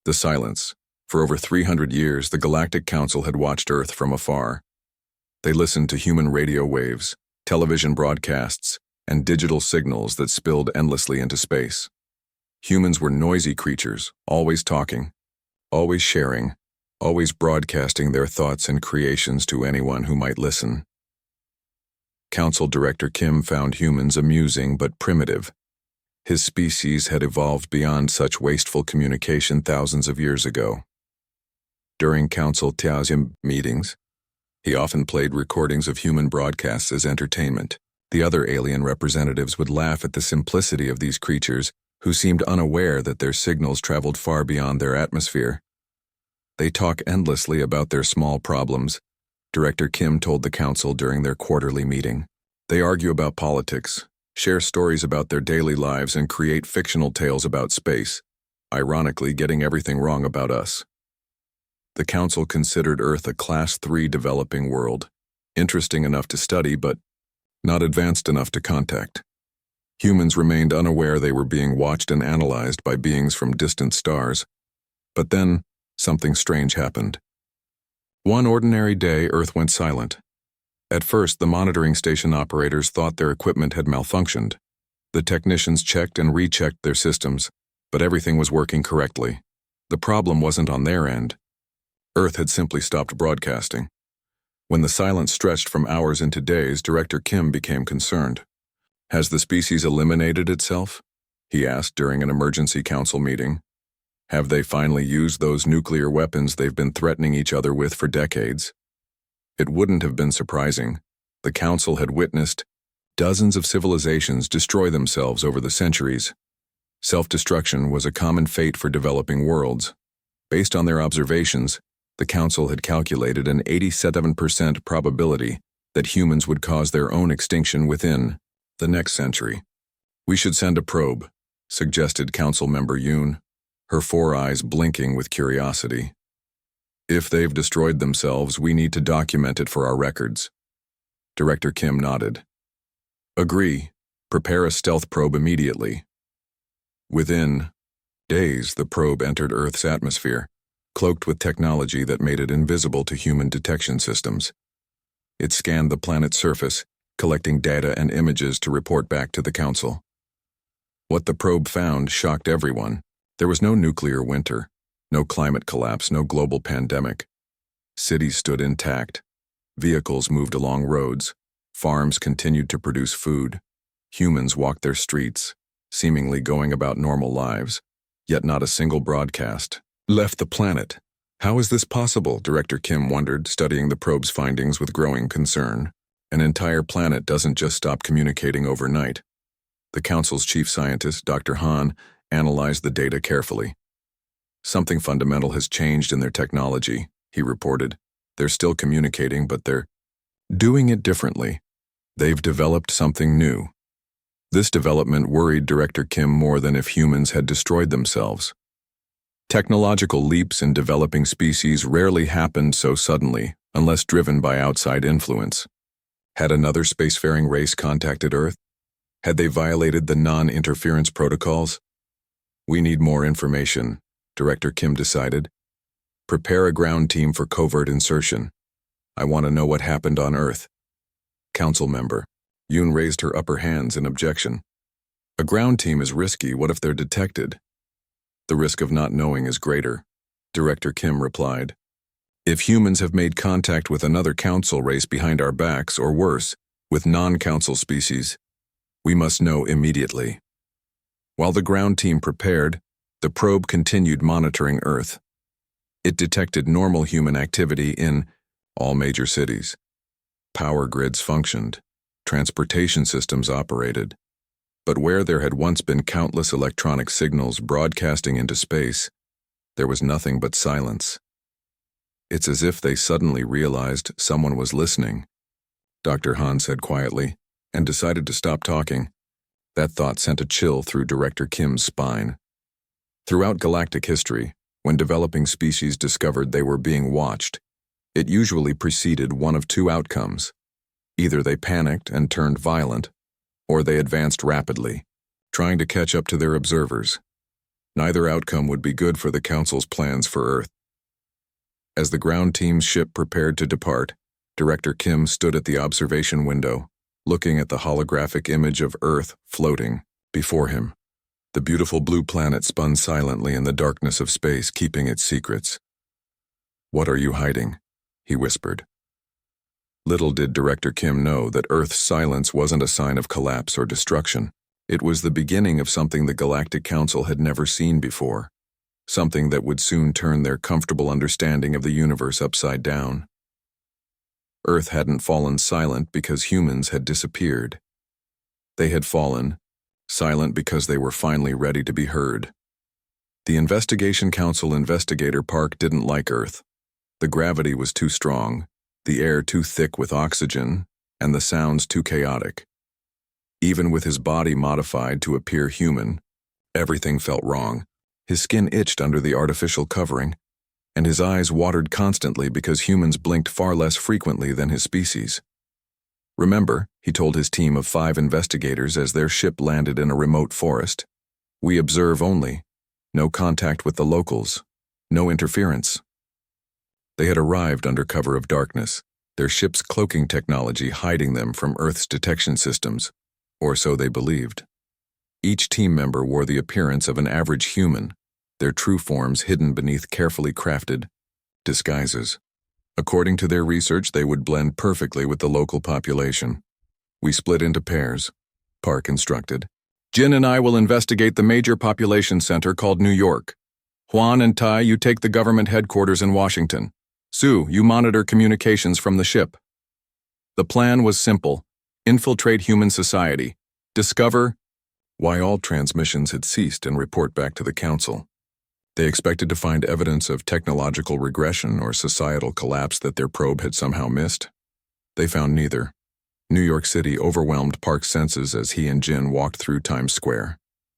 The silence. For over 300 years, the Galactic Council had watched Earth from afar. They listened to human radio waves, television broadcasts, and digital signals that spilled endlessly into space. Humans were noisy creatures, always talking, always sharing, always broadcasting their thoughts and creations to anyone who might listen. Council Director Kim found humans amusing but primitive. His species had evolved beyond such wasteful communication thousands of years ago. During Council meetings, he often played recordings of human broadcasts as entertainment. The other alien representatives would laugh at the simplicity of these creatures, who seemed unaware that their signals traveled far beyond their atmosphere. They talk endlessly about their small problems, Director Kim told the council during their quarterly meeting. They argue about politics, share stories about their daily lives, and create fictional tales about space, ironically getting everything wrong about us. The council considered Earth a Class 3 developing world, interesting enough to study but not advanced enough to contact. Humans remained unaware they were being watched and analyzed by beings from distant stars. But then, something strange happened. One ordinary day, Earth went silent. At first, the monitoring station operators thought their equipment had malfunctioned. The technicians checked and rechecked their systems, but everything was working correctly. The problem wasn't on their end. Earth had simply stopped broadcasting. When the silence stretched from hours into days, Director Kim became concerned. Has the species eliminated itself? He asked during an emergency council meeting. Have they finally used those nuclear weapons they've been threatening each other with for decades? It wouldn't have been surprising. The council had witnessed dozens of civilizations destroy themselves over the centuries. Self-destruction was a common fate for developing worlds. Based on their observations, the council had calculated an 87% probability that humans would cause their own extinction within the next century. We should send a probe, suggested Council Member Yoon, her 4 eyes blinking with curiosity. If they've destroyed themselves, we need to document it for our records. Director Kim nodded. Agree. Prepare a stealth probe immediately. Within days, the probe entered Earth's atmosphere, cloaked with technology that made it invisible to human detection systems. It scanned the planet's surface, collecting data and images to report back to the council. What the probe found shocked everyone. There was no nuclear winter, no climate collapse, no global pandemic. Cities stood intact. Vehicles moved along roads. Farms continued to produce food. Humans walked their streets, seemingly going about normal lives, yet not a single broadcast left the planet. How is this possible? Director Kim wondered, studying the probe's findings with growing concern. An entire planet doesn't just stop communicating overnight. The council's chief scientist, Dr. Han, analyzed the data carefully. Something fundamental has changed in their technology, he reported. They're still communicating, but they're doing it differently. They've developed something new. This development worried Director Kim more than if humans had destroyed themselves. Technological leaps in developing species rarely happened so suddenly, unless driven by outside influence. Had another spacefaring race contacted Earth? Had they violated the non-interference protocols? We need more information, Director Kim decided. Prepare a ground team for covert insertion. I want to know what happened on Earth. Council member Yoon raised her upper hands in objection. A ground team is risky. What if they're detected? The risk of not knowing is greater, Director Kim replied. If humans have made contact with another council race behind our backs, or worse, with non-council species, we must know immediately. While the ground team prepared, the probe continued monitoring Earth. It detected normal human activity in all major cities. Power grids functioned. Transportation systems operated. But where there had once been countless electronic signals broadcasting into space, there was nothing but silence. It's as if they suddenly realized someone was listening, Dr. Han said quietly, and decided to stop talking. That thought sent a chill through Director Kim's spine. Throughout galactic history, when developing species discovered they were being watched, it usually preceded one of 2 outcomes. Either they panicked and turned violent, or they advanced rapidly, trying to catch up to their observers. Neither outcome would be good for the Council's plans for Earth. As the ground team's ship prepared to depart, Director Kim stood at the observation window, looking at the holographic image of Earth floating before him. The beautiful blue planet spun silently in the darkness of space, keeping its secrets. "What are you hiding?" he whispered. Little did Director Kim know that Earth's silence wasn't a sign of collapse or destruction. It was the beginning of something the Galactic Council had never seen before, something that would soon turn their comfortable understanding of the universe upside down. Earth hadn't fallen silent because humans had disappeared. They had fallen silent because they were finally ready to be heard. The Investigation Council investigator Park didn't like Earth. The gravity was too strong, the air too thick with oxygen, and the sounds too chaotic. Even with his body modified to appear human, everything felt wrong. His skin itched under the artificial covering, and his eyes watered constantly because humans blinked far less frequently than his species. "Remember," he told his team of 5 investigators as their ship landed in a remote forest, "we observe only. No contact with the locals. No interference." They had arrived under cover of darkness, their ship's cloaking technology hiding them from Earth's detection systems, or so they believed. Each team member wore the appearance of an average human, their true forms hidden beneath carefully crafted disguises. According to their research, they would blend perfectly with the local population. "We split into pairs," Park instructed. "Jin and I will investigate the major population center called New York. Juan and Tai, you take the government headquarters in Washington. Sue, you monitor communications from the ship." The plan was simple: infiltrate human society, discover why all transmissions had ceased, and report back to the Council. They expected to find evidence of technological regression or societal collapse that their probe had somehow missed. They found neither. New York City overwhelmed Park's senses as he and Jin walked through Times Square.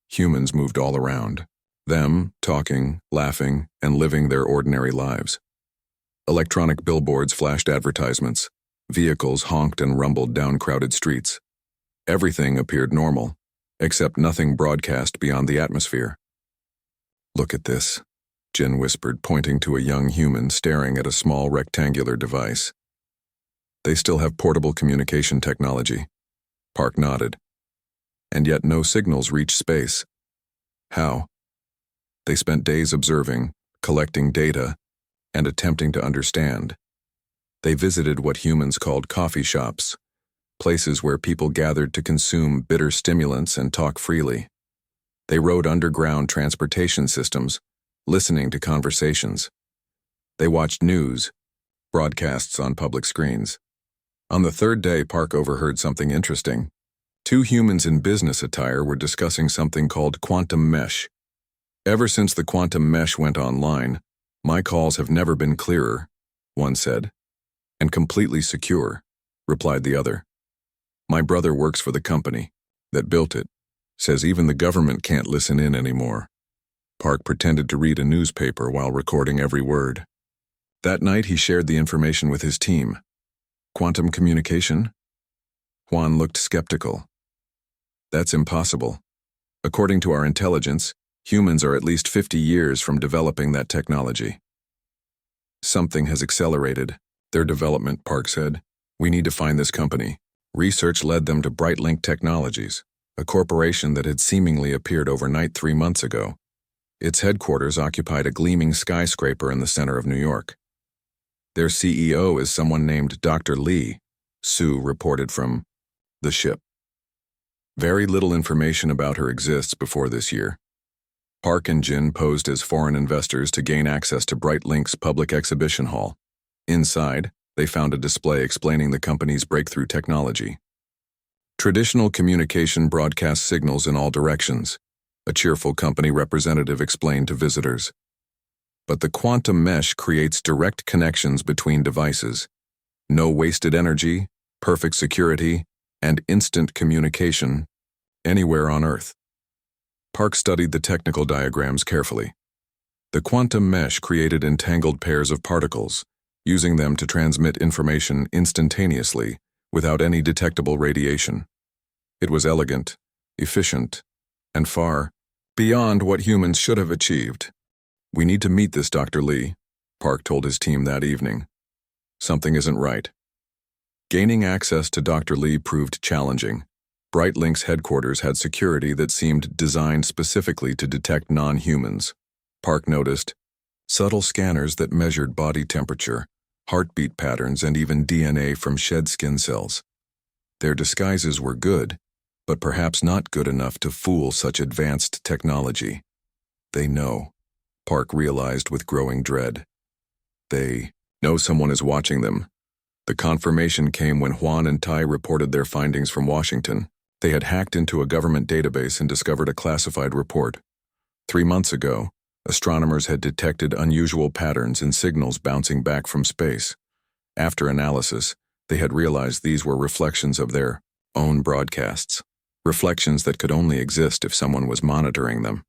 Humans moved all around, them talking, laughing, and living their ordinary lives. Electronic billboards flashed advertisements. Vehicles honked and rumbled down crowded streets. Everything appeared normal, except nothing broadcast beyond the atmosphere. "Look at this," Jin whispered, pointing to a young human staring at a small rectangular device. "They still have portable communication technology." Park nodded. "And yet no signals reach space. How?" They spent days observing, collecting data, and attempting to understand. They visited what humans called coffee shops, places where people gathered to consume bitter stimulants and talk freely. They rode underground transportation systems, listening to conversations. They watched news, broadcasts on public screens. On the 3rd day, Park overheard something interesting. 2 humans in business attire were discussing something called quantum mesh. "Ever since the quantum mesh went online, my calls have never been clearer," one said. "And completely secure," replied the other. "My brother works for the company that built it. Says even the government can't listen in anymore." Park pretended to read a newspaper while recording every word. That night he shared the information with his team. "Quantum communication?" Juan looked skeptical. "That's impossible. According to our intelligence, humans are at least 50 years from developing that technology." "Something has accelerated their development," Park said. "We need to find this company." Research led them to Brightlink Technologies, a corporation that had seemingly appeared overnight 3 months ago. Its headquarters occupied a gleaming skyscraper in the center of New York. Their CEO is someone named Dr. Lee, Sue reported from the ship. Very little information about her exists before this year. Park and Jin posed as foreign investors to gain access to Brightlink's public exhibition hall. Inside, they found a display explaining the company's breakthrough technology. "Traditional communication broadcasts signals in all directions," a cheerful company representative explained to visitors. "But the quantum mesh creates direct connections between devices. No wasted energy, perfect security, and instant communication anywhere on Earth." Park studied the technical diagrams carefully. The quantum mesh created entangled pairs of particles, using them to transmit information instantaneously without any detectable radiation. It was elegant, efficient, and far beyond what humans should have achieved. We need to meet this Dr. Lee, Park told his team that evening. Something isn't right. Gaining access to Dr. Lee proved challenging. Brightlink's headquarters had security that seemed designed specifically to detect non-humans. Park noticed subtle scanners that measured body temperature, heartbeat patterns, and even DNA from shed skin cells. Their disguises were good, but perhaps not good enough to fool such advanced technology. They know, Park realized with growing dread. They know someone is watching them. The confirmation came when Juan and Tai reported their findings from Washington. They had hacked into a government database and discovered a classified report. 3 months ago, astronomers had detected unusual patterns in signals bouncing back from space. After analysis, they had realized these were reflections of their own broadcasts, reflections that could only exist if someone was monitoring them.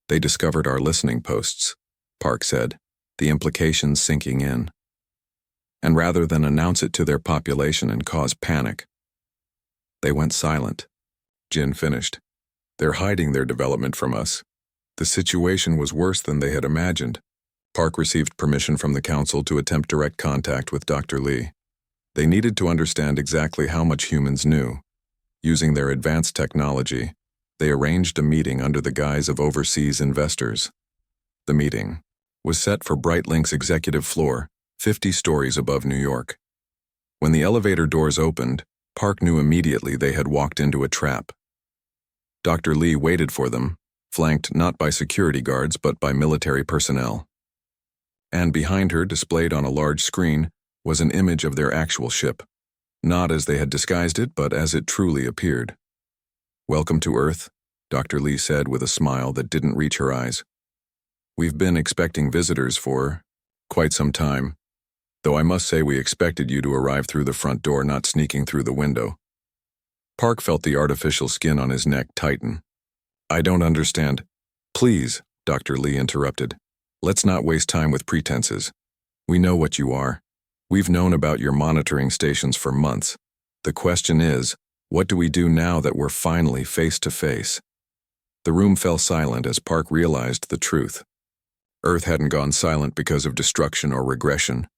They discovered our listening posts, Park said, the implications sinking in. And rather than announce it to their population and cause panic, they went silent. Jin finished. They're hiding their development from us. The situation was worse than they had imagined. Park received permission from the council to attempt direct contact with Dr. Lee. They needed to understand exactly how much humans knew. Using their advanced technology, they arranged a meeting under the guise of overseas investors. The meeting was set for Brightlink's executive floor, 50 stories above New York. When the elevator doors opened, Park knew immediately they had walked into a trap. Dr. Lee waited for them, flanked not by security guards but by military personnel. And behind her, displayed on a large screen, was an image of their actual ship, not as they had disguised it, but as it truly appeared. "Welcome to Earth," Dr. Lee said with a smile that didn't reach her eyes. "We've been expecting visitors for quite some time, though I must say we expected you to arrive through the front door, not sneaking through the window." Park felt the artificial skin on his neck tighten. "I don't understand." "Please," Dr. Lee interrupted. "Let's not waste time with pretenses. We know what you are. We've known about your monitoring stations for months. The question is, what do we do now that we're finally face to face?" The room fell silent as Park realized the truth. Earth hadn't gone silent because of destruction or regression.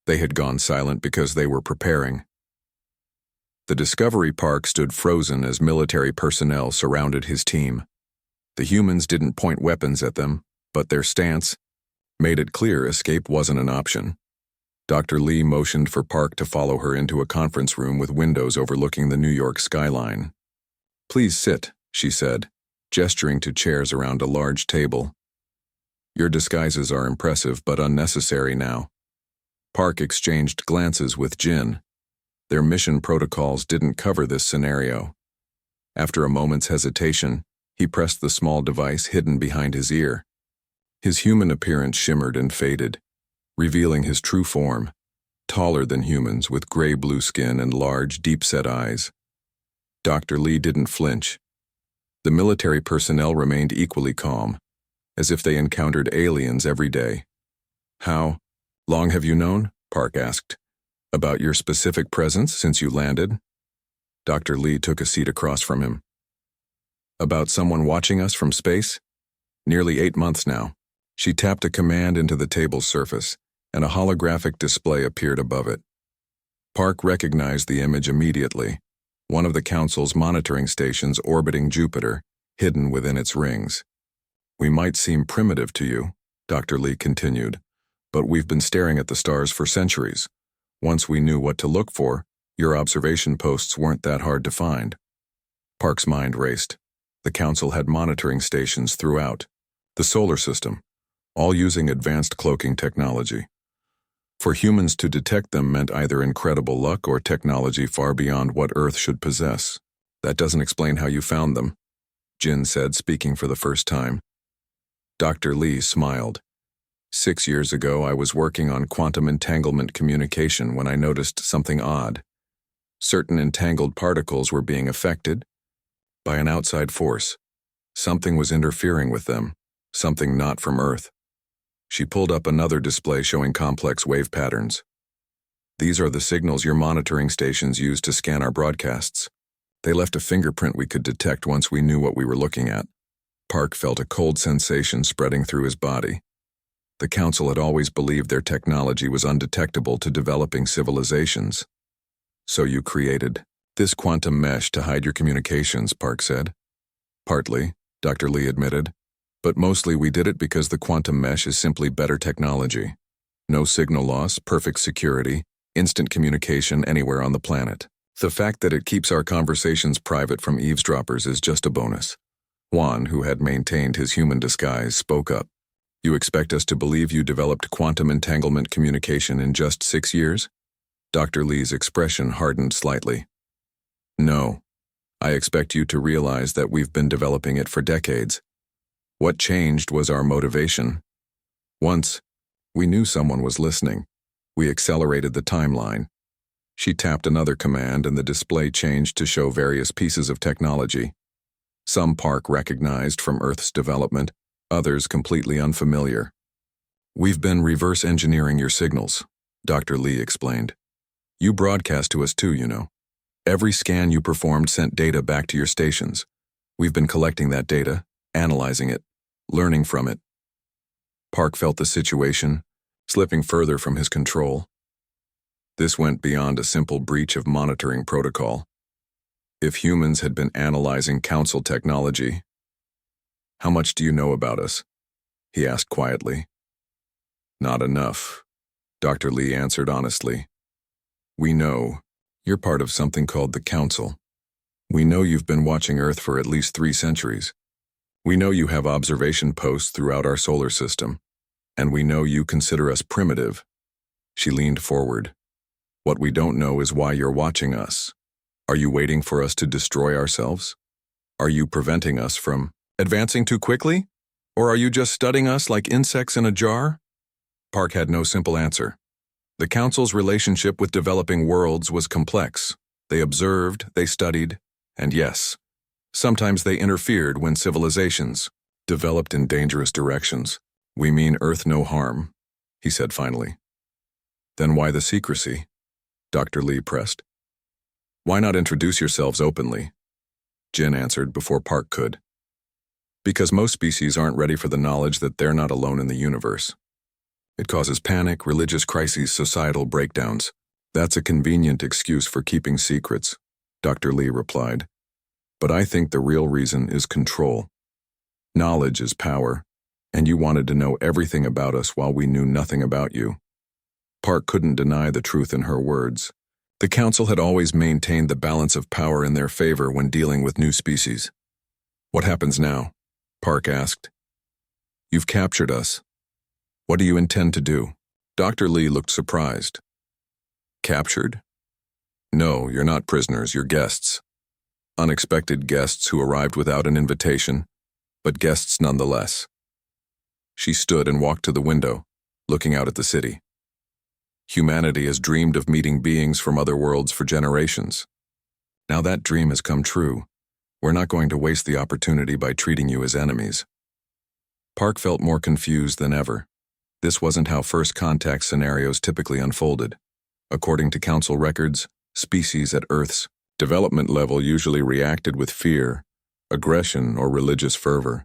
They had gone silent because they were preparing. The Discovery Park stood frozen as military personnel surrounded his team. The humans didn't point weapons at them, but their stance made it clear escape wasn't an option. Dr. Lee motioned for Park to follow her into a conference room with windows overlooking the New York skyline. "Please sit," she said, gesturing to chairs around a large table. "Your disguises are impressive but unnecessary now." Park exchanged glances with Jin. Their mission protocols didn't cover this scenario. After a moment's hesitation, he pressed the small device hidden behind his ear. His human appearance shimmered and faded, revealing his true form, taller than humans with gray-blue skin and large, deep-set eyes. Dr. Lee didn't flinch. The military personnel remained equally calm, as if they encountered aliens every day. "How long have you known?" Park asked. "About your specific presence since you landed?" Dr. Lee took a seat across from him. "About someone watching us from space? Nearly 8 months now." She tapped a command into the table's surface, and a holographic display appeared above it. Park recognized the image immediately, one of the Council's monitoring stations orbiting Jupiter, hidden within its rings. "We might seem primitive to you," Dr. Lee continued, "but we've been staring at the stars for centuries. Once we knew what to look for, your observation posts weren't that hard to find." Park's mind raced. The Council had monitoring stations throughout the solar system, all using advanced cloaking technology. For humans to detect them meant either incredible luck or technology far beyond what Earth should possess. "That doesn't explain how you found them," Jin said, speaking for the first time. Dr. Lee smiled. 6 years ago, I was working on quantum entanglement communication when I noticed something odd. Certain entangled particles were being affected by an outside force. Something was interfering with them, something not from Earth. She pulled up another display showing complex wave patterns. "These are the signals your monitoring stations used to scan our broadcasts. They left a fingerprint we could detect once we knew what we were looking at." Park felt a cold sensation spreading through his body. The Council had always believed their technology was undetectable to developing civilizations. So you created this quantum mesh to hide your communications, Park said. Partly, Dr. Lee admitted, but mostly we did it because the quantum mesh is simply better technology. No signal loss, perfect security, instant communication anywhere on the planet. The fact that it keeps our conversations private from eavesdroppers is just a bonus. Juan, who had maintained his human disguise, spoke up. You expect us to believe you developed quantum entanglement communication in just 6 years? Dr. Lee's expression hardened slightly. No. I expect you to realize that we've been developing it for decades. What changed was our motivation. Once, we knew someone was listening. We accelerated the timeline. She tapped another command and the display changed to show various pieces of technology. Some Park recognized from Earth's development, others completely unfamiliar. We've been reverse engineering your signals, Dr. Lee explained. You broadcast to us too, you know. Every scan you performed sent data back to your stations. We've been collecting that data, analyzing it, learning from it. Park felt the situation, slipping further from his control. This went beyond a simple breach of monitoring protocol. If humans had been analyzing Council technology, how much do you know about us? He asked quietly. Not enough, Dr. Lee answered honestly. We know you're part of something called the Council. We know you've been watching Earth for at least 3 centuries. We know you have observation posts throughout our solar system. And we know you consider us primitive. She leaned forward. What we don't know is why you're watching us. Are you waiting for us to destroy ourselves? Are you preventing us from advancing too quickly? Or are you just studying us like insects in a jar? Park had no simple answer. The Council's relationship with developing worlds was complex. They observed, they studied, and yes, sometimes they interfered when civilizations developed in dangerous directions. We mean Earth no harm, he said finally. Then why the secrecy? Dr. Lee pressed. Why not introduce yourselves openly? Jin answered before Park could. Because most species aren't ready for the knowledge that they're not alone in the universe. It causes panic, religious crises, societal breakdowns. That's a convenient excuse for keeping secrets, Dr. Lee replied. But I think the real reason is control. Knowledge is power, and you wanted to know everything about us while we knew nothing about you. Park couldn't deny the truth in her words. The Council had always maintained the balance of power in their favor when dealing with new species. What happens now? Park asked. You've captured us. What do you intend to do? Dr. Lee looked surprised. Captured? No, you're not prisoners, you're guests. Unexpected guests who arrived without an invitation, but guests nonetheless. She stood and walked to the window, looking out at the city. Humanity has dreamed of meeting beings from other worlds for generations. Now that dream has come true. We're not going to waste the opportunity by treating you as enemies. Park felt more confused than ever. This wasn't how first contact scenarios typically unfolded. According to Council records, species at Earth's development level usually reacted with fear, aggression, or religious fervor.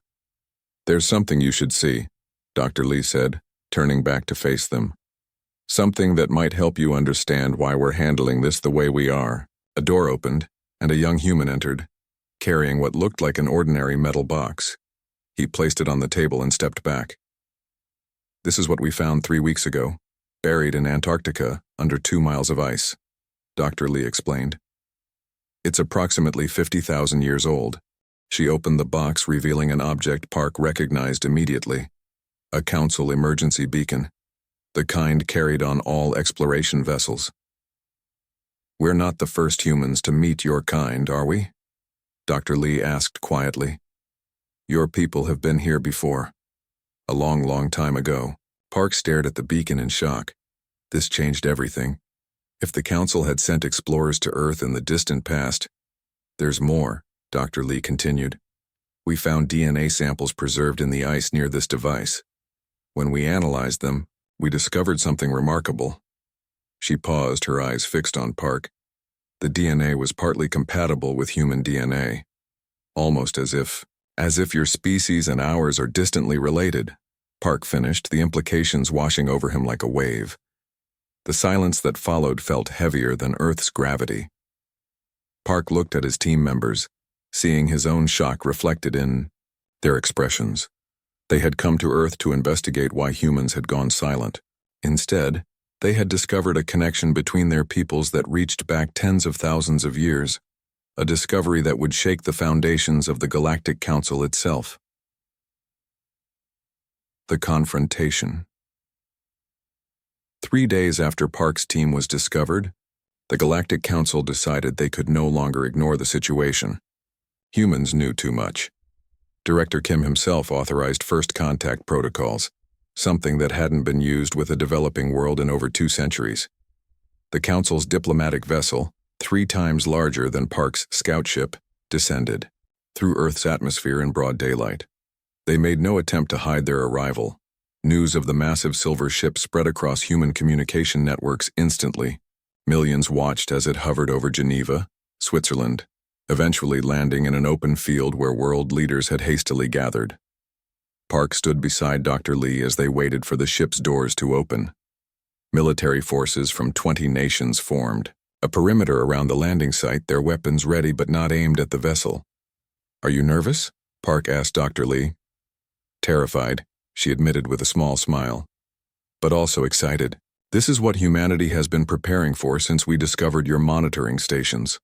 There's something you should see, Dr. Lee said, turning back to face them. Something that might help you understand why we're handling this the way we are. A door opened, and a young human entered, carrying what looked like an ordinary metal box. He placed it on the table and stepped back. This is what we found 3 weeks ago, buried in Antarctica under 2 miles of ice, Dr. Lee explained. It's approximately 50,000 years old. She opened the box, revealing an object Park recognized immediately. A Council emergency beacon, the kind carried on all exploration vessels. We're not the first humans to meet your kind, are we? Dr. Lee asked quietly. Your people have been here before. A long, long time ago. Park stared at the beacon in shock. This changed everything. If the Council had sent explorers to Earth in the distant past, there's more, Dr. Lee continued. We found DNA samples preserved in the ice near this device. When we analyzed them, we discovered something remarkable. She paused, her eyes fixed on Park. The DNA was partly compatible with human DNA, almost as if As if your species and ours are distantly related, Park finished, the implications washing over him like a wave. The silence that followed felt heavier than Earth's gravity. Park looked at his team members, seeing his own shock reflected in their expressions. They had come to Earth to investigate why humans had gone silent. Instead, they had discovered a connection between their peoples that reached back tens of thousands of years, a discovery that would shake the foundations of the Galactic Council itself. The confrontation. 3 days after Park's team was discovered, the Galactic Council decided they could no longer ignore the situation. Humans knew too much. Director Kim himself authorized first contact protocols, something that hadn't been used with a developing world in over 2 centuries. The Council's diplomatic vessel, 3 times larger than Park's scout ship, descended through Earth's atmosphere in broad daylight. They made no attempt to hide their arrival. News of the massive silver ship spread across human communication networks instantly. Millions watched as it hovered over Geneva, Switzerland, eventually landing in an open field where world leaders had hastily gathered. Park stood beside Dr. Lee as they waited for the ship's doors to open. Military forces from 20 nations formed, a perimeter around the landing site, their weapons ready but not aimed at the vessel. "Are you nervous?" Park asked Dr. Lee. "Terrified," she admitted with a small smile. "But also excited. This is what humanity has been preparing for since we discovered your monitoring stations."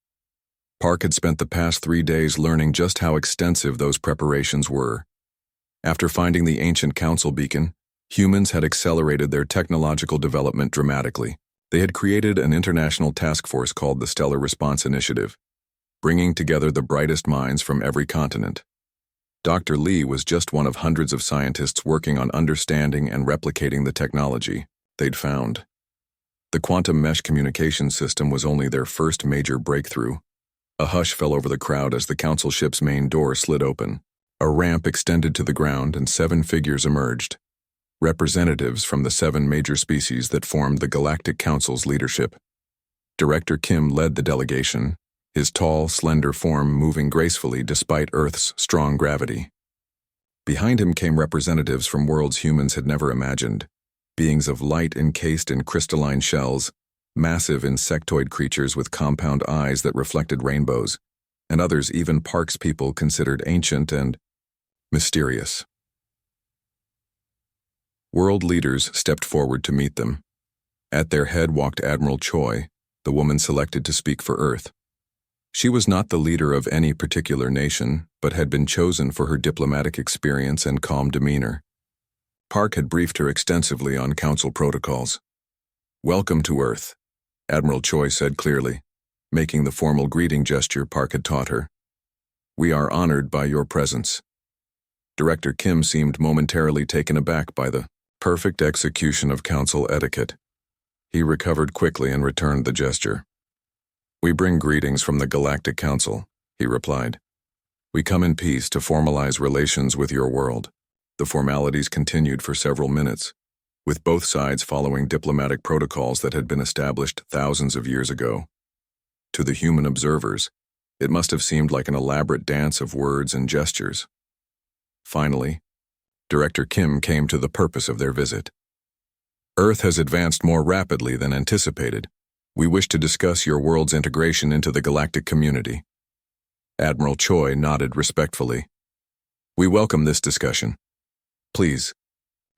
Park had spent the past 3 days learning just how extensive those preparations were. After finding the ancient council beacon, humans had accelerated their technological development dramatically. They had created an international task force called the Stellar Response Initiative, bringing together the brightest minds from every continent. Dr. Lee was just one of hundreds of scientists working on understanding and replicating the technology they'd found. The quantum mesh communication system was only their first major breakthrough. A hush fell over the crowd as the council ship's main door slid open. A ramp extended to the ground and 7 figures emerged, representatives from the 7 major species that formed the Galactic Council's leadership. Director Kim led the delegation, his tall, slender form moving gracefully despite Earth's strong gravity. Behind him came representatives from worlds humans had never imagined, beings of light encased in crystalline shells, massive insectoid creatures with compound eyes that reflected rainbows, and others even Park's people considered ancient and mysterious. World leaders stepped forward to meet them. At their head walked Admiral Choi, the woman selected to speak for Earth. She was not the leader of any particular nation, but had been chosen for her diplomatic experience and calm demeanor. Park had briefed her extensively on council protocols. "Welcome to Earth," Admiral Choi said clearly, making the formal greeting gesture Park had taught her. "We are honored by your presence." Director Kim seemed momentarily taken aback by the perfect execution of council etiquette. He recovered quickly and returned the gesture. "We bring greetings from the Galactic Council," he replied. "We come in peace to formalize relations with your world." The formalities continued for several minutes, with both sides following diplomatic protocols that had been established thousands of years ago. To the human observers, it must have seemed like an elaborate dance of words and gestures. Finally, Director Kim came to the purpose of their visit. "Earth has advanced more rapidly than anticipated. We wish to discuss your world's integration into the galactic community." Admiral Choi nodded respectfully. "We welcome this discussion. Please,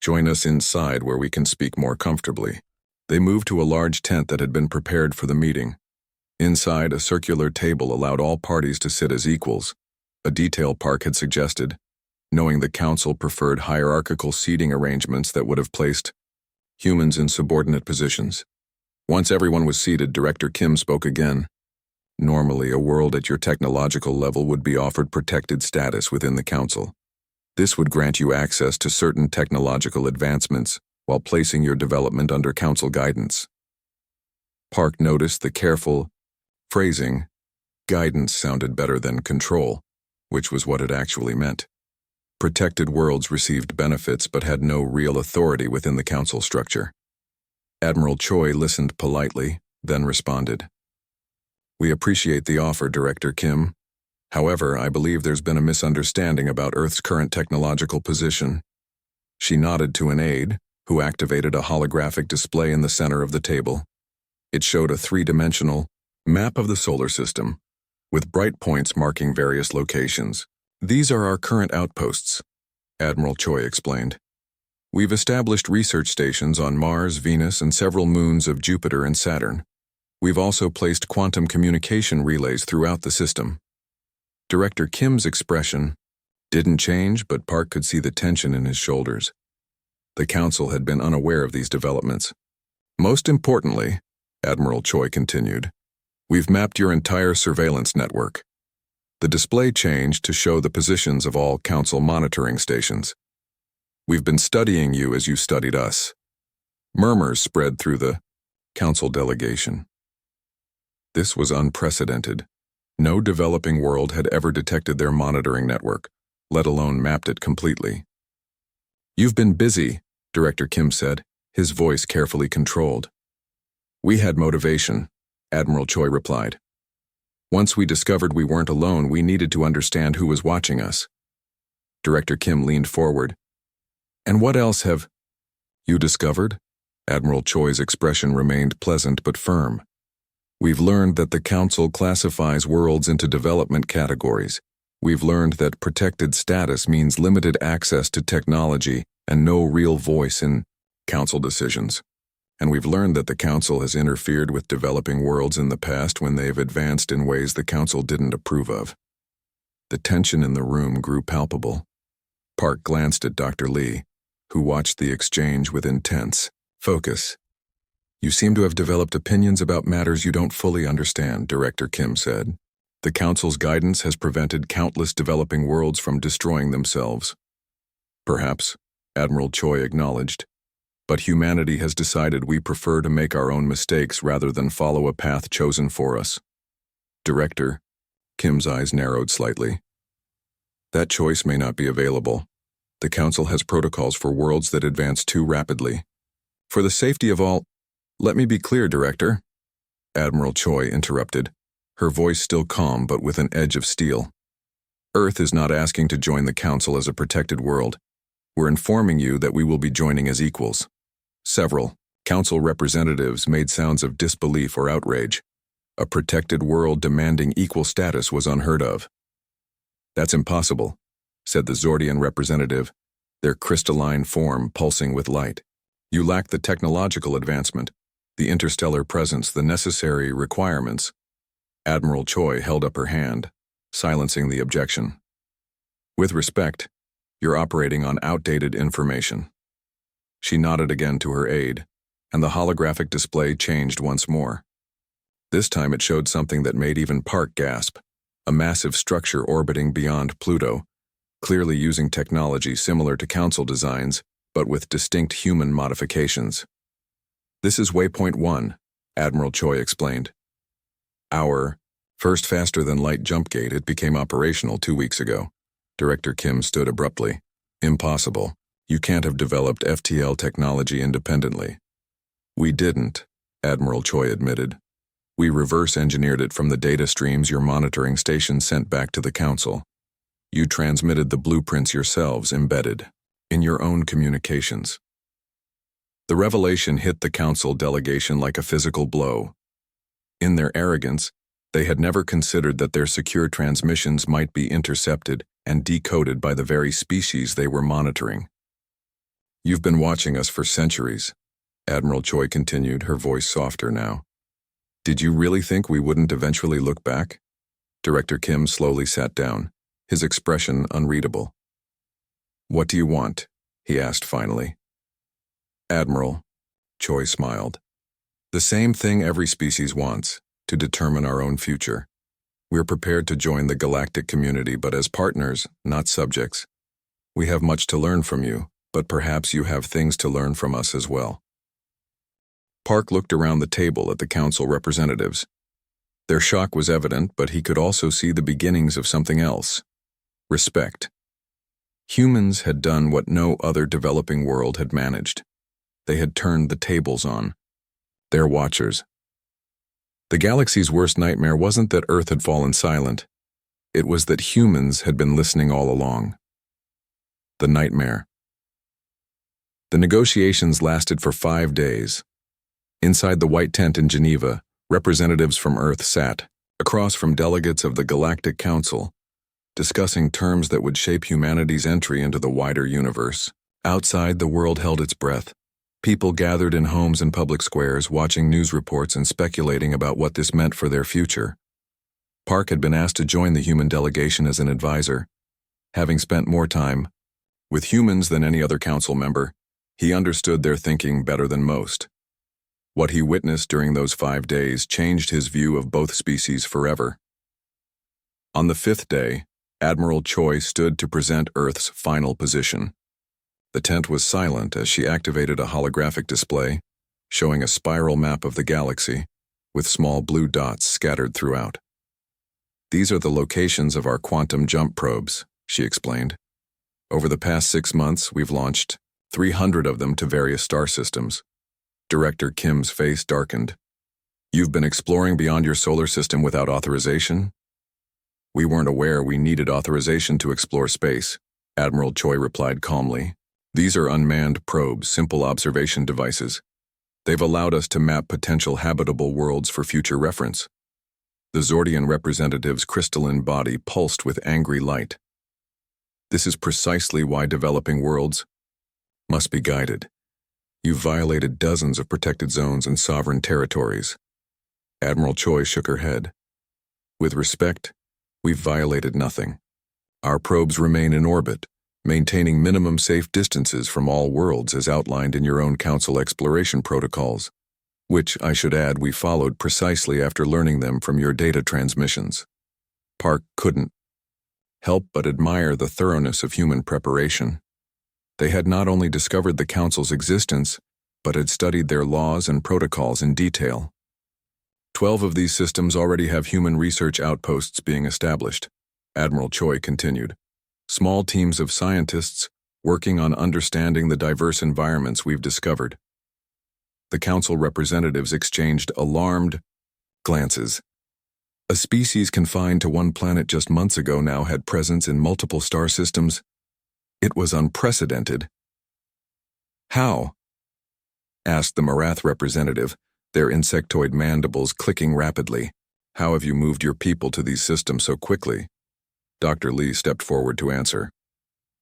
join us inside where we can speak more comfortably." They moved to a large tent that had been prepared for the meeting. Inside, a circular table allowed all parties to sit as equals, a detail Park had suggested, knowing the council preferred hierarchical seating arrangements that would have placed humans in subordinate positions. Once everyone was seated, Director Kim spoke again. "Normally, a world at your technological level would be offered protected status within the council. This would grant you access to certain technological advancements while placing your development under council guidance." Park noticed the careful phrasing. Guidance sounded better than control, which was what it actually meant. Protected worlds received benefits but had no real authority within the council structure. Admiral Choi listened politely, then responded. "We appreciate the offer, Director Kim. However, I believe there's been a misunderstanding about Earth's current technological position. She nodded to an aide, who activated a holographic display in the center of the table. It showed a three-dimensional map of the solar system, with bright points marking various locations. These are our current outposts, Admiral Choi explained. We've established research stations on Mars, Venus, and several moons of Jupiter and Saturn. We've also placed quantum communication relays throughout the system. Director Kim's expression didn't change, but Park could see the tension in his shoulders. The Council had been unaware of these developments. Most importantly, Admiral Choi continued, we've mapped your entire surveillance network. The display changed to show the positions of all Council monitoring stations. We've been studying you as you studied us. Murmurs spread through the Council delegation. This was unprecedented. No developing world had ever detected their monitoring network, let alone mapped it completely. You've been busy, Director Kim said, his voice carefully controlled. We had motivation, Admiral Choi replied. Once we discovered we weren't alone, we needed to understand who was watching us. Director Kim leaned forward. And what else have you discovered? Admiral Choi's expression remained pleasant but firm. We've learned that the Council classifies worlds into development categories. We've learned that protected status means limited access to technology and no real voice in Council decisions. And we've learned that the Council has interfered with developing worlds in the past when they've advanced in ways the Council didn't approve of. The tension in the room grew palpable. Park glanced at Dr. Lee, who watched the exchange with intense focus. You seem to have developed opinions about matters you don't fully understand, Director Kim said. The Council's guidance has prevented countless developing worlds from destroying themselves. Perhaps, Admiral Choi acknowledged, but humanity has decided we prefer to make our own mistakes rather than follow a path chosen for us. Director, Kim's eyes narrowed slightly. That choice may not be available. The Council has protocols for worlds that advance too rapidly. For the safety of all, let me be clear, Director, Admiral Choi interrupted, her voice still calm but with an edge of steel. Earth is not asking to join the Council as a protected world. We're informing you that we will be joining as equals. Several Council representatives made sounds of disbelief or outrage. A protected world demanding equal status was unheard of. That's impossible, said the Zordian representative, their crystalline form pulsing with light. You lack the technological advancement, the interstellar presence, the necessary requirements. Admiral Choi held up her hand, silencing the objection. With respect, you're operating on outdated information. She nodded again to her aide, and the holographic display changed once more. This time it showed something that made even Park gasp, a massive structure orbiting beyond Pluto, clearly using technology similar to Council designs, but with distinct human modifications. This is Waypoint 1, Admiral Choi explained. Our first faster-than-light jump gate, it became operational 2 weeks ago. Director Kim stood abruptly. Impossible. You can't have developed FTL technology independently. We didn't, Admiral Choi admitted. We reverse-engineered it from the data streams your monitoring station sent back to the Council. You transmitted the blueprints yourselves embedded in your own communications. The revelation hit the Council delegation like a physical blow. In their arrogance, they had never considered that their secure transmissions might be intercepted and decoded by the very species they were monitoring. You've been watching us for centuries, Admiral Choi continued, her voice softer now. Did you really think we wouldn't eventually look back? Director Kim slowly sat down, his expression unreadable. What do you want? He asked finally. Admiral, Choi smiled. The same thing every species wants, to determine our own future. We're prepared to join the galactic community, but as partners, not subjects. We have much to learn from you, but perhaps you have things to learn from us as well. Park looked around the table at the Council representatives. Their shock was evident, but he could also see the beginnings of something else. Respect. Humans had done what no other developing world had managed. They had turned the tables on their watchers. The galaxy's worst nightmare wasn't that Earth had fallen silent. It was that humans had been listening all along. The nightmare. The negotiations lasted for 5 days. Inside the white tent in Geneva, representatives from Earth sat, across from delegates of the Galactic Council, discussing terms that would shape humanity's entry into the wider universe. Outside, the world held its breath. People gathered in homes and public squares, watching news reports and speculating about what this meant for their future. Park had been asked to join the human delegation as an advisor. Having spent more time with humans than any other council member, he understood their thinking better than most. What he witnessed during those 5 days changed his view of both species forever. On the 5th day, Admiral Choi stood to present Earth's final position. The tent was silent as she activated a holographic display, showing a spiral map of the galaxy, with small blue dots scattered throughout. "These are the locations of our quantum jump probes," she explained. "Over the past 6 months, we've launched 300 of them to various star systems." Director Kim's face darkened. "You've been exploring beyond your solar system without authorization?" "We weren't aware we needed authorization to explore space," Admiral Choi replied calmly. "These are unmanned probes, simple observation devices. They've allowed us to map potential habitable worlds for future reference." The Zordian representative's crystalline body pulsed with angry light. "This is precisely why developing worlds must be guided. You've violated dozens of protected zones and sovereign territories." Admiral Choi shook her head. "With respect, we've violated nothing. Our probes remain in orbit, maintaining minimum safe distances from all worlds as outlined in your own Council exploration protocols, which, I should add, we followed precisely after learning them from your data transmissions." Park couldn't help but admire the thoroughness of human preparation. They had not only discovered the Council's existence, but had studied their laws and protocols in detail. 12 of these systems already have human research outposts being established, Admiral Choi continued. Small teams of scientists working on understanding the diverse environments we've discovered. The Council representatives exchanged alarmed glances. A species confined to one planet just months ago now had presence in multiple star systems. It was unprecedented. "How?" asked the Marath representative, their insectoid mandibles clicking rapidly. "How have you moved your people to these systems so quickly?" Dr. Lee stepped forward to answer.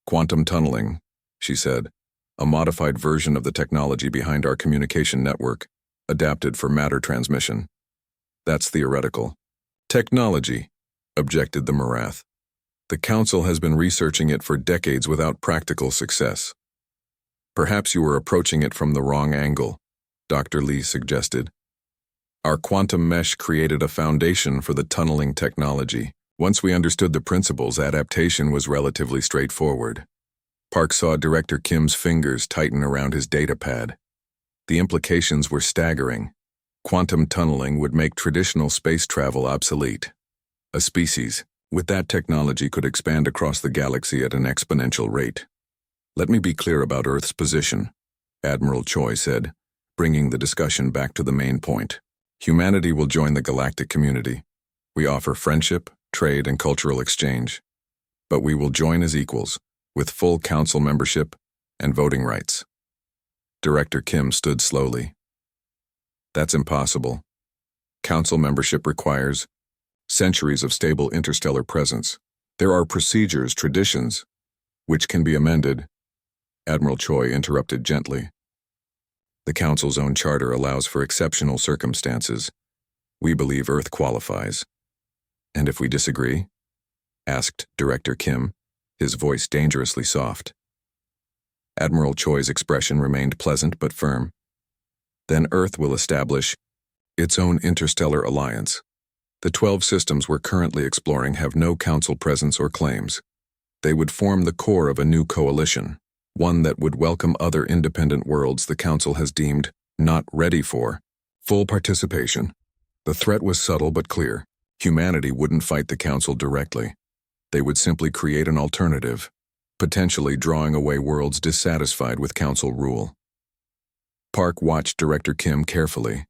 "Quantum tunneling," she said, "a modified version of the technology behind our communication network, adapted for matter transmission." "That's theoretical." "Technology," objected the Marath. "The Council has been researching it for decades without practical success." "Perhaps you were approaching it from the wrong angle," Dr. Lee suggested. "Our quantum mesh created a foundation for the tunneling technology. Once we understood the principles, adaptation was relatively straightforward." Park saw Director Kim's fingers tighten around his data pad. The implications were staggering. Quantum tunneling would make traditional space travel obsolete. A species with that technology could expand across the galaxy at an exponential rate. "Let me be clear about Earth's position," Admiral Choi said, bringing the discussion back to the main point. "Humanity will join the galactic community. We offer friendship, trade, and cultural exchange. But we will join as equals, with full Council membership and voting rights." Director Kim stood slowly. "That's impossible. Council membership requires centuries of stable interstellar presence. There are procedures, traditions, which can be amended." Admiral Choi interrupted gently. "The Council's own charter allows for exceptional circumstances. We believe Earth qualifies." "And if we disagree?" asked Director Kim, his voice dangerously soft. Admiral Choi's expression remained pleasant but firm. "Then Earth will establish its own interstellar alliance. The 12 systems we're currently exploring have no Council presence or claims. They would form the core of a new coalition, one that would welcome other independent worlds the Council has deemed not ready for full participation." The threat was subtle but clear. Humanity wouldn't fight the Council directly. They would simply create an alternative, potentially drawing away worlds dissatisfied with Council rule. Park watched Director Kim carefully.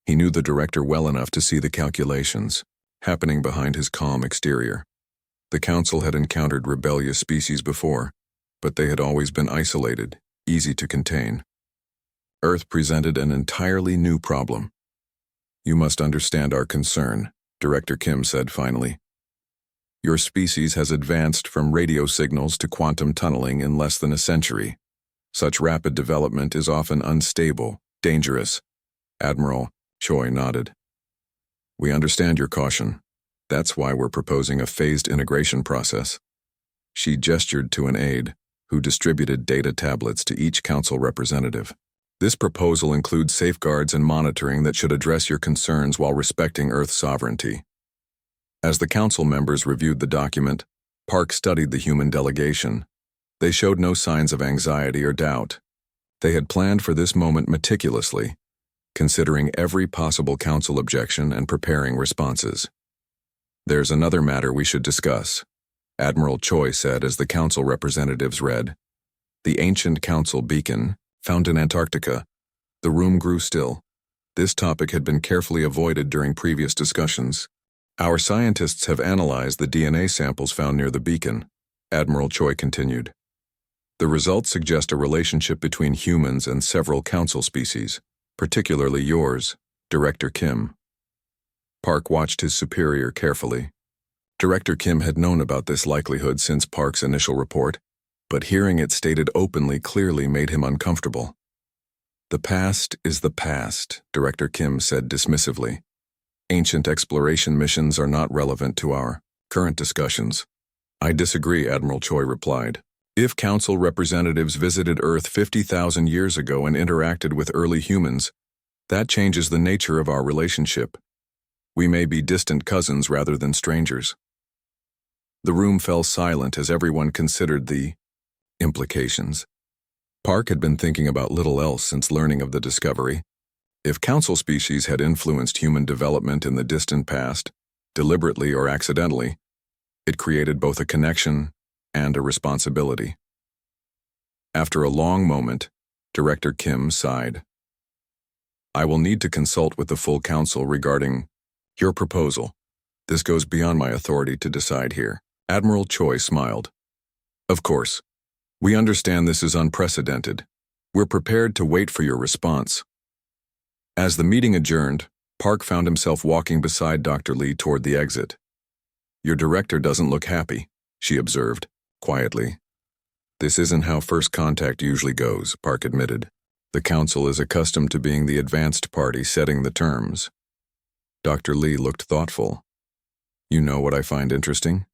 He knew the director well enough to see the calculations happening behind his calm exterior. The Council had encountered rebellious species before, but they had always been isolated, easy to contain. Earth presented an entirely new problem. "You must understand our concern," Director Kim said finally. "Your species has advanced from radio signals to quantum tunneling in less than a century. Such rapid development is often unstable, dangerous." Admiral Choi nodded. "We understand your caution. That's why we're proposing a phased integration process." She gestured to an aide, who distributed data tablets to each council representative. "This proposal includes safeguards and monitoring that should address your concerns while respecting Earth's sovereignty." As the council members reviewed the document, Park studied the human delegation. They showed no signs of anxiety or doubt. They had planned for this moment meticulously, considering every possible council objection and preparing responses. "There's another matter we should discuss," Admiral Choi said as the council representatives read. "The ancient council beacon, found in Antarctica." The room grew still. This topic had been carefully avoided during previous discussions. "Our scientists have analyzed the DNA samples found near the beacon," Admiral Choi continued. "The results suggest a relationship between humans and several council species, particularly yours, Director Kim." Park watched his superior carefully. Director Kim had known about this likelihood since Park's initial report, but hearing it stated openly clearly made him uncomfortable. "The past is the past," Director Kim said dismissively. "Ancient exploration missions are not relevant to our current discussions." "I disagree," Admiral Choi replied. "If council representatives visited Earth 50,000 years ago and interacted with early humans, that changes the nature of our relationship. We may be distant cousins rather than strangers." The room fell silent as everyone considered the implications. Park had been thinking about little else since learning of the discovery. If council species had influenced human development in the distant past, deliberately or accidentally, it created both a connection and a responsibility. After a long moment, Director Kim sighed. "I will need to consult with the full council regarding your proposal. This goes beyond my authority to decide here." Admiral Choi smiled. "Of course. We understand this is unprecedented. We're prepared to wait for your response." As the meeting adjourned, Park found himself walking beside Dr. Lee toward the exit. "Your director doesn't look happy," she observed, quietly. "This isn't how first contact usually goes," Park admitted. "The council is accustomed to being the advanced party setting the terms." Dr. Lee looked thoughtful. "You know what I find interesting?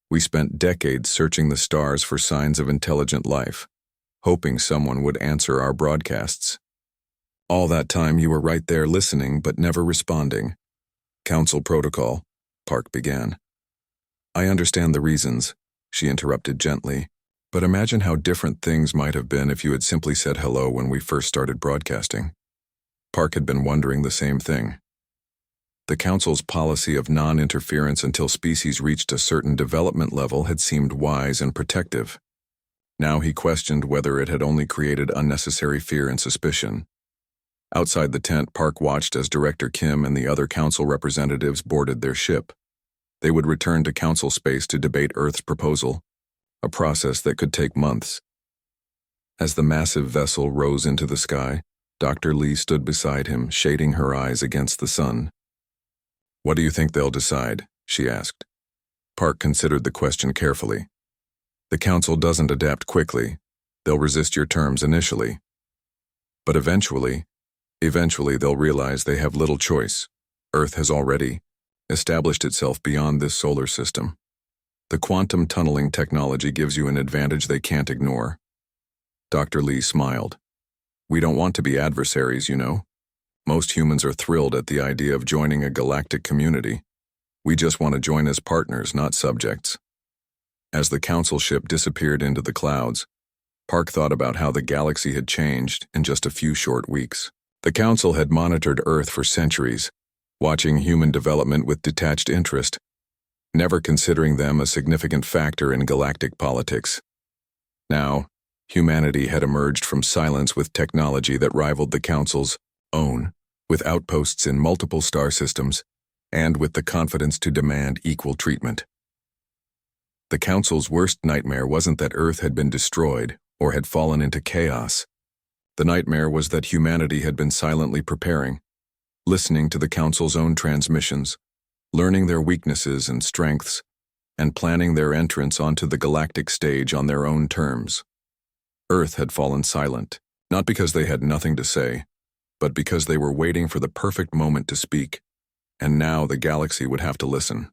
We spent decades searching the stars for signs of intelligent life, hoping someone would answer our broadcasts. All that time you were right there listening but never responding." "Council protocol," Park began. "I understand the reasons," she interrupted gently, "but imagine how different things might have been if you had simply said hello when we first started broadcasting." Park had been wondering the same thing. The Council's policy of non-interference until species reached a certain development level had seemed wise and protective. Now he questioned whether it had only created unnecessary fear and suspicion. Outside the tent, Park watched as Director Kim and the other Council representatives boarded their ship. They would return to Council space to debate Earth's proposal, a process that could take months. As the massive vessel rose into the sky, Dr. Lee stood beside him, shading her eyes against the sun. "What do you think they'll decide?" she asked. Park considered the question carefully. "The Council doesn't adapt quickly. They'll resist your terms initially. But eventually they'll realize they have little choice. Earth has already established itself beyond this solar system. The quantum tunneling technology gives you an advantage they can't ignore." Dr. Lee smiled. "We don't want to be adversaries, you know. Most humans are thrilled at the idea of joining a galactic community. We just want to join as partners, not subjects." As the Council ship disappeared into the clouds, Park thought about how the galaxy had changed in just a few short weeks. The Council had monitored Earth for centuries, watching human development with detached interest, never considering them a significant factor in galactic politics. Now, humanity had emerged from silence with technology that rivaled the Council's own, with outposts in multiple star systems, and with the confidence to demand equal treatment. The Council's worst nightmare wasn't that Earth had been destroyed or had fallen into chaos. The nightmare was that humanity had been silently preparing, listening to the Council's own transmissions, learning their weaknesses and strengths, and planning their entrance onto the galactic stage on their own terms. Earth had fallen silent, not because they had nothing to say, but because they were waiting for the perfect moment to speak, and now the galaxy would have to listen.